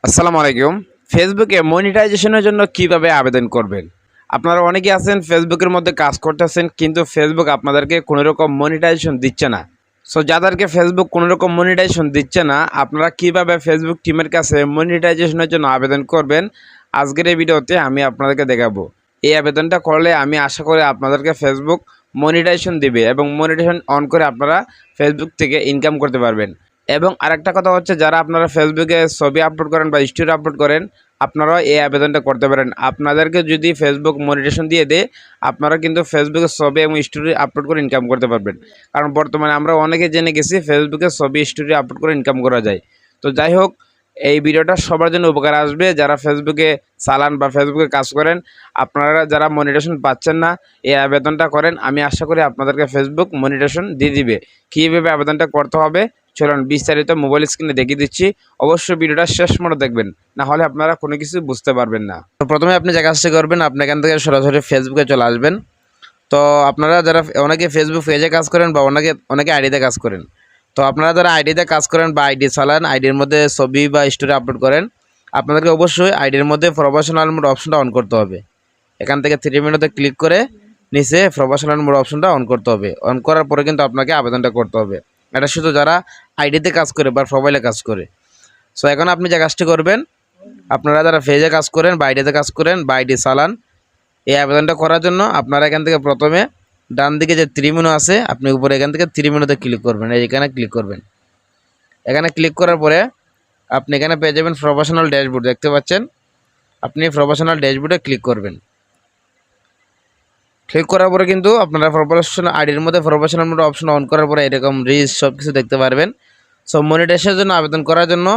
আসসালামু আলাইকুম। ফেসবুকে মনিটাইজেশনের জন্য কিভাবে আবেদন করবেন? আপনারা অনেকেই আছেন ফেসবুকের মধ্যে কাজ করতেছেন, কিন্তু ফেসবুক আপনাদেরকে কোনো রকম মনিটাইজেশন দিচ্ছে না। সো যাদেরকে ফেসবুক কোনো রকম মনিটাইজেশন দিচ্ছে না, আপনারা কিভাবে ফেসবুক টিমের কাছে মনিটাইজেশনের জন্য আবেদন করবেন, আজকের এই ভিডিওতে আমি আপনাদেরকে দেখাবো। এই আবেদনটা করলে আমি আশা করি আপনাদেরকে ফেসবুক মনিটাইজেশন দিবে এবং মনিটাইজেশন অন করে আপনারা ফেসবুক থেকে ইনকাম করতে পারবেন। এবং আরেকটা কথা হচ্ছে, যারা আপনারা ফেসবুকে ছবি আপলোড করেন বা স্টোরি আপলোড করেন, আপনারাও এই আবেদনটা করতে পারেন। আপনাদেরকে যদি ফেসবুক মনিটাইজেশন দিয়ে দেয়, আপনারা কিন্তু ফেসবুকে ছবি এবং স্টোরি আপলোড করে ইনকাম করতে পারবেন। কারণ বর্তমানে আমরা অনেকে জেনে গেছি ফেসবুকে ছবি স্টোরি আপলোড করে ইনকাম করা যায়। তো যাই হোক, এই ভিডিওটা সবার জন্য উপকার আসবে। যারা ফেসবুকে চালান বা ফেসবুকে কাজ করেন, আপনারা যারা মনিটাইজেশন পাচ্ছেন না, এই আবেদনটা করেন। আমি আশা করি আপনাদেরকে ফেসবুক মনিটাইজেশন দিয়ে দিবে। কীভাবে আবেদনটা করতে হবে চলুন বিস্তারিত মোবাইল স্ক্রিনে দেখিয়ে দিচ্ছি। অবশ্যই ভিডিওটা শেষ মতো দেখবেন, না হলে আপনারা কোনো কিছু বুঝতে পারবেন না। তো প্রথমে আপনি যে কাজটা করবেন, আপনি এখান থেকে সরাসরি ফেসবুকে চলে আসবেন। তো আপনারা যারা অনেকে ফেসবুক পেজে কাজ করেন বা অনেকে আইডিতে কাজ করেন, তো আপনারা যারা আইডিতে কাজ করেন বা আইডি চালান, আইডির মধ্যে ছবি বা স্টোরি আপলোড করেন, আপনাদেরকে অবশ্যই আইডির মধ্যে প্রফেশনাল মোড অপশনটা অন করতে হবে। এখান থেকে 3 মিনিটে ক্লিক করে নিচে প্রফেশনাল মোড অপশনটা অন করতে হবে। অন করার পরে কিন্তু আপনাকে আবেদনটা করতে হবে। এটা শুধু যারা আইডিতে কাজ করে বা প্রোফাইলে কাজ করে। সো এখন আপনি যে কাজটি করবেন, আপনারা যারা পেজে কাজ করেন বা আইডিতে কাজ করেন বা আইডি চালান, এই আবেদনটা করার জন্য আপনারা এখান থেকে প্রথমে ডান দিকে যে 3 মেনু আছে, আপনি উপরে এখান থেকে 3 মেনুতে ক্লিক করবেন। এখানে ক্লিক করবেন। এখানে ক্লিক করার পরে আপনি এখানে পেয়ে যাবেন প্রফেশনাল ড্যাশবোর্ড, দেখতে পাচ্ছেন। আপনি প্রফেশনাল ড্যাশবোর্ডে ক্লিক করবেন। ক্লিক করার পরে কিন্তু আপনারা প্রফেশনাল আইডির মধ্যে প্রফেশনাল মোড অপশন অন করার পরে এরকম রিচ সব কিছু দেখতে পারবেন। সো মনিটাইজেশনের জন্য আবেদন করার জন্য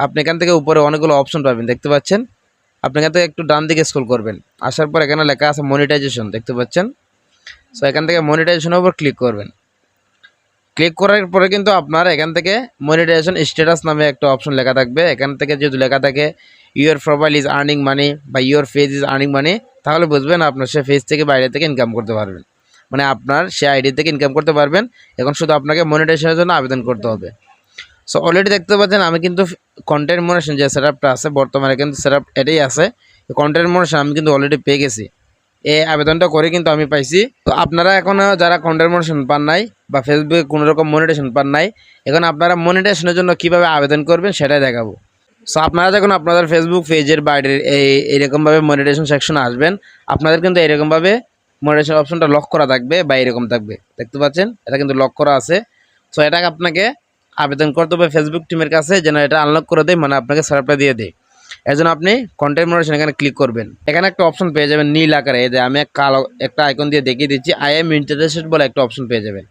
আপনি এখান থেকে উপরে অনেকগুলো অপশন পাবেন, দেখতে পাচ্ছেন। আপনি এখান থেকে একটু ডান দিকে স্ক্রল করবেন। আসার পর এখানে লেখা আছে মনিটাইজেশন, দেখতে পাচ্ছেন। সো এখান থেকে মনিটাইজেশনের উপর ক্লিক করবেন। ক্লিক করার পরে কিন্তু আপনার এখান থেকে মনিটাইজেশন স্ট্যাটাস নামে একটা অপশন লেখা থাকবে। এখান থেকে যদি লেখা থাকে your profile is earning money বা your page is earning money, তাহলে বুঝবেন আপনার সে পেজ থেকে বাইরে থেকে ইনকাম করতে পারবেন, মানে আপনার সে আইডি থেকে ইনকাম করতে পারবেন। এখন শুধু আপনাকে মনিটাইজেশনের জন্য আবেদন করতে হবে। সো অলরেডি দেখতে পাচ্ছেন আমি কিন্তু কন্টেন্ট মনিটাইজেশন যে সেটআপটা আছে, বর্তমানে কিন্তু সেটআপ এটাই আছে। কন্টেন্ট মনিটাইজেশন আমি কিন্তু অলরেডি পেয়ে গেছি। এই আবেদনটা করে কিন্তু আমি পাইছি। তো আপনারা এখনও যারা কন্টেন্ট মনিটাইজেশন পান নাই বা ফেসবুকে কোনো রকম মনিটাইজেশন পান নাই, এখন আপনারা মনিটাইজেশনের জন্য কীভাবে আবেদন করবেন সেটাই দেখাবো। সো আপনারা যখন আপনাদের ফেসবুক পেজের বাইরের এইরকমভাবে মনিটাইজেশন সেকশনে আসবেন, আপনাদের কিন্তু এরকমভাবে মনিটাইজেশন অপশনটা লক করা থাকবে বা এরকম থাকবে, দেখতে পাচ্ছেন। এটা কিন্তু লক করা আছে। সো এটাকে আপনাকে আবেদন করতে হবে ফেসবুক টিমের কাছে, যেন এটা আনলক করে দেয়, মানে আপনাকে সেটআপটা দিয়ে দেয়। এর জন্য আপনি কন্টেন্ট মনিটাইজেশন এখানে ক্লিক করবেন। এখানে একটা অপশন পেয়ে যাবেন নীল আকারে, এই যে আমি কালো একটা আইকন দিয়ে দেখিয়ে দিচ্ছি, আই এম ইন্টারেস্টেড বলে একটা অপশন পেয়ে যাবেন।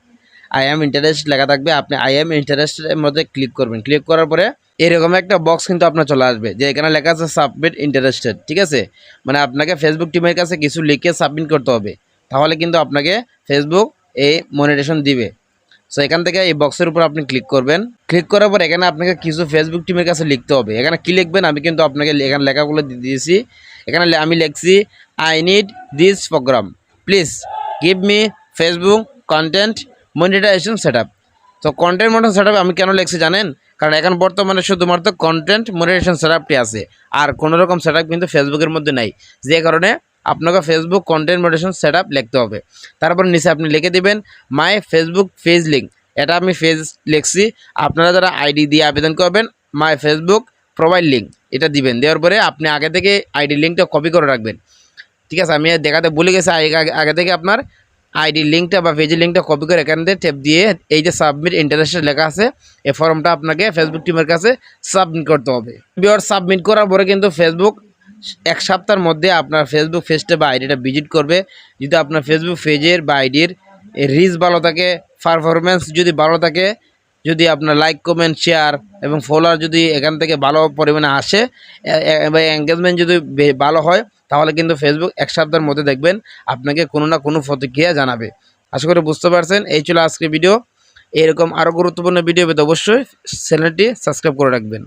আই এম ইন্টারেস্টেড লেখা থাকবে, আপনি আই এম ইন্টারেস্টেডের মধ্যে ক্লিক করবেন। ক্লিক করার পরে এরকম একটা বক্স কিন্তু আপনার চলে আসবে, যে এখানে লেখা আছে সাবমিট ইন্টারেস্টেড, ঠিক আছে। মানে আপনাকে ফেসবুক টিমের কাছে কিছু লিখে সাবমিট করতে হবে, তাহলে কিন্তু আপনাকে ফেসবুক এই মনিটাইজেশন দিবে। সো এখান থেকে এই বক্সের উপর আপনি ক্লিক করবেন। ক্লিক করার পর এখানে আপনাকে কিছু ফেসবুক টিমের কাছে লিখতে হবে। এখানে কি লিখবেন আমি কিন্তু আপনাকে এখানে লেখাগুলো দিয়ে দিয়েছি। এখানে আমি লিখছি I need this programme, please give me Facebook content monetization setup. তো কন্টেন্ট মনিটাইজেশন সেটআপ আমি কেন লিখছি জানেন? কারণ এখন বর্তমানে শুধুমাত্র কন্টেন্ট মনিটাইজেশন সেটআপটি আছে, আর কোনো রকম সেটআপ কিন্তু ফেসবুকের মধ্যে নাই, যে কারণে আপনাকে ফেসবুক কন্টেন্ট মনিটাইজেশন সেটআপ লিখতে হবে। তারপর নিচে আপনি লিখে দিবেন মাই ফেসবুক পেজ লিঙ্ক, এটা আমি পেজ লিখছি। আপনারা যারা আইডি দিয়ে আবেদন করবেন, মাই ফেসবুক প্রোফাইল লিঙ্ক এটা দিবেন। দেওয়ার পরে আপনি আগে থেকে আইডি লিঙ্কটা কপি করে রাখবেন, ঠিক আছে। আমি দেখাতে ভুলে গেছি, আগে থেকে আপনার আইডি লিঙ্কটা বা পেজের লিঙ্কটা কপি করে এখান থেকে ট্যাপ দিয়ে এই যে সাবমিট ইন্টারেস্টেড লেখা আছে, এই ফর্মটা আপনাকে ফেসবুক টিমের কাছে সাবমিট করতে হবে। বিয়ার সাবমিট করার পরে কিন্তু ফেসবুক 1 সপ্তাহের মধ্যে আপনার ফেসবুক পেজটা বা আইডিটা ভিজিট করবে। যদি আপনার ফেসবুক পেজের বা আইডির রিচ ভালো থাকে, পারফরমেন্স যদি ভালো থাকে, যদি আপনার লাইক কমেন্ট শেয়ার এবং ফলোয়ার যদি এখান থেকে ভালো পরিমাণে আসে এবং এঙ্গেজমেন্ট যদি ভালো হয়, তাহলে কিন্তু ফেসবুক 1 সপ্তাহের মধ্যে দেখবেন আপনাকে কোনো না কোনো প্রতিক্রিয়া জানাবে। আশা করি বুঝতে পারছেন। এই ছিল আজকের ভিডিও। এরকম আরও গুরুত্বপূর্ণ ভিডিও পেতে অবশ্যই চ্যানেলটি সাবস্ক্রাইব করে রাখবেন।